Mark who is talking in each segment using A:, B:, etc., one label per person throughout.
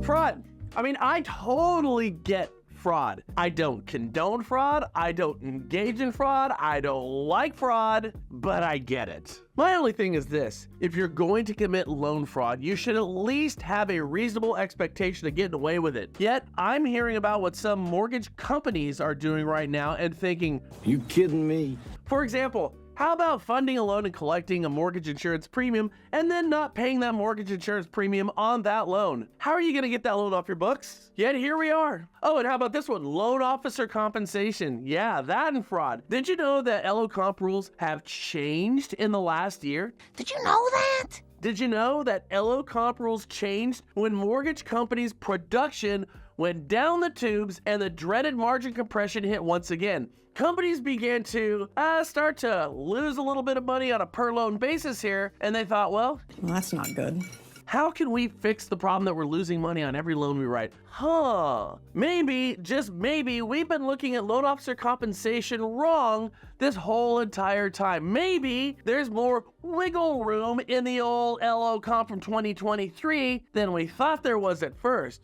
A: Fraud. I mean, I totally get fraud. I don't condone fraud. I don't engage in fraud. I don't like fraud, but I get it. My only thing is this: if you're going to commit loan fraud, you should at least have a reasonable expectation of getting away with it. Yet, I'm hearing about what some mortgage companies are doing right now and thinking,
B: you kidding me?
A: For example, how about funding a loan and collecting a mortgage insurance premium and then not paying that mortgage insurance premium on that loan? How are you going to get that loan off your books? Yet here we are. Oh, and how about this one? Loan officer compensation. Yeah, that and fraud. Did you know that LO Comp rules have changed in the last year?
C: Did you know that?
A: Did you know that LO Comp rules changed when mortgage companies' production went down the tubes and the dreaded margin compression hit once again? Companies began to start to lose a little bit of money on a per loan basis here, and they thought, well,
D: that's not good.
A: How can we fix the problem that we're losing money on every loan we write? Maybe, just maybe, we've been looking at loan officer compensation wrong this whole entire time. Maybe there's more wiggle room in the old LO Comp from 2023 than we thought there was at first.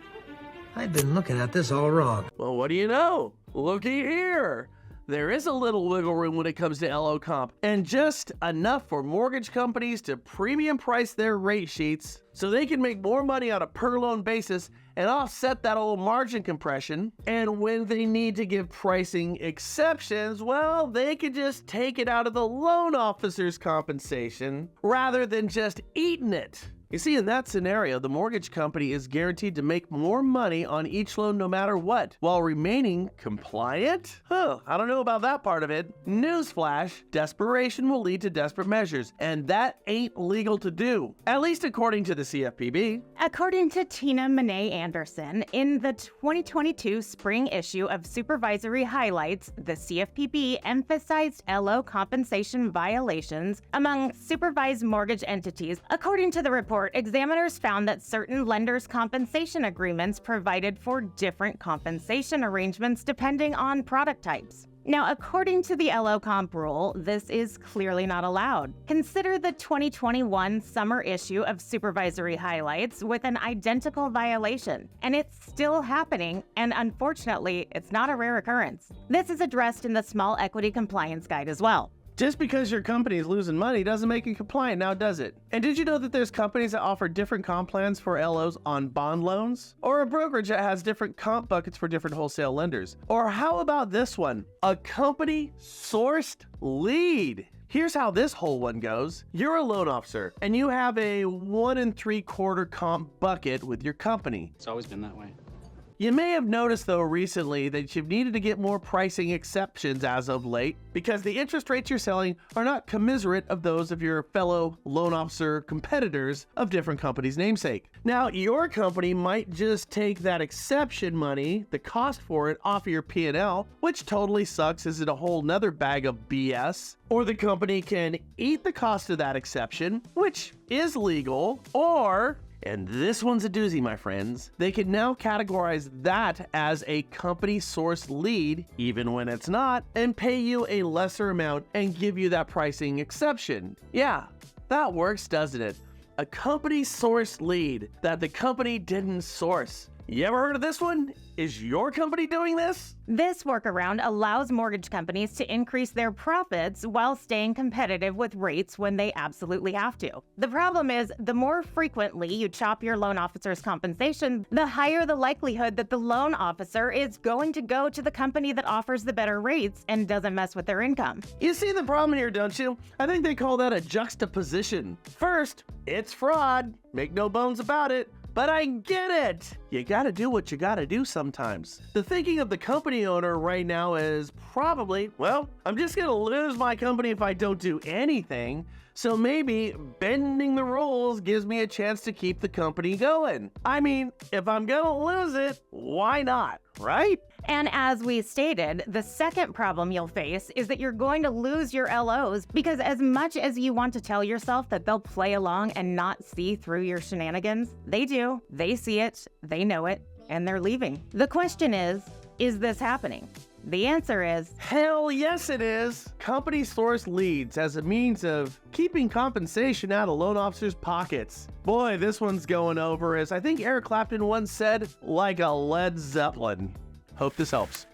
E: I've been looking at this all wrong.
A: Well, what do you know? Looky here. There is a little wiggle room when it comes to LO Comp, and just enough for mortgage companies to premium price their rate sheets so they can make more money on a per loan basis and offset that old margin compression. And when they need to give pricing exceptions, well, they could just take it out of the loan officer's compensation rather than just eating it. You see, in that scenario, the mortgage company is guaranteed to make more money on each loan no matter what, while remaining compliant? I don't know about that part of it. Newsflash, desperation will lead to desperate measures, and that ain't legal to do, at least according to the CFPB.
F: According to Tina Monet Anderson, in the 2022 spring issue of Supervisory Highlights, the CFPB emphasized LO compensation violations among supervised mortgage entities. According to the report, examiners found that certain lenders' compensation agreements provided for different compensation arrangements depending on product types. Now, according to the LO Comp rule, this is clearly not allowed. Consider the 2021 summer issue of Supervisory Highlights with an identical violation, and it's still happening, and unfortunately, it's not a rare occurrence. This is addressed in the Small Equity Compliance Guide as well.
A: Just because your company is losing money doesn't make it compliant now, does it? And did you know that there's companies that offer different comp plans for LOs on bond loans? Or a brokerage that has different comp buckets for different wholesale lenders? Or how about this one? A company-sourced lead. Here's how this whole one goes. You're a loan officer, and you have a 1 3/4 comp bucket with your company.
G: It's always been that way.
A: You may have noticed, though, recently that you've needed to get more pricing exceptions as of late because the interest rates you're selling are not commensurate of those of your fellow loan officer competitors of different companies' namesake. Now, your company might just take that exception money, the cost for it, off of your P&L, which totally sucks. Is it a whole nother bag of BS? Or the company can eat the cost of that exception, which is legal, or... and this one's a doozy, my friends. They can now categorize that as a company-sourced lead, even when it's not, and pay you a lesser amount and give you that pricing exception. Yeah, that works, doesn't it? A company-sourced lead that the company didn't source. You ever heard of this one? Is your company doing this?
F: This workaround allows mortgage companies to increase their profits while staying competitive with rates when they absolutely have to. The problem is, the more frequently you chop your loan officer's compensation, the higher the likelihood that the loan officer is going to go to the company that offers the better rates and doesn't mess with their income.
A: You see the problem here, don't you? I think they call that a juxtaposition. First, it's fraud. Make no bones about it. But I get it. You gotta do what you gotta do sometimes. The thinking of the company owner right now is probably, well, I'm just gonna lose my company if I don't do anything. So maybe bending the rules gives me a chance to keep the company going. I mean, if I'm gonna lose it, why not, right?
F: And as we stated, the second problem you'll face is that you're going to lose your LOs because as much as you want to tell yourself that they'll play along and not see through your shenanigans, they do. They see it, they know it, and they're leaving. The question is this happening? The answer is
A: hell yes it is. Companies source leads as a means of keeping compensation out of loan officers' pockets. Boy, this one's going over, as I think Eric Clapton once said, like a Led Zeppelin. Hope this helps.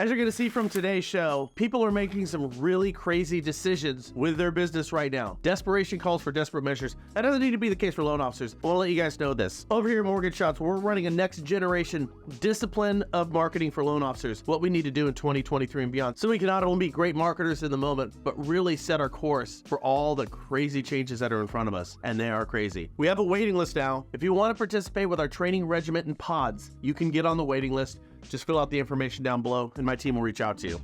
A: As you're going to see from today's show, people are making some really crazy decisions with their business right now. Desperation calls for desperate measures. That doesn't need to be the case for loan officers. I want to let you guys know this. Over here at Mortgage Shots, we're running a next generation discipline of marketing for loan officers. What we need to do in 2023 and beyond, so we can not only be great marketers in the moment, but really set our course for all the crazy changes that are in front of us. And they are crazy. We have a waiting list now. If you want to participate with our training regiment and pods, you can get on the waiting list. Just fill out the information down below and my team will reach out to you.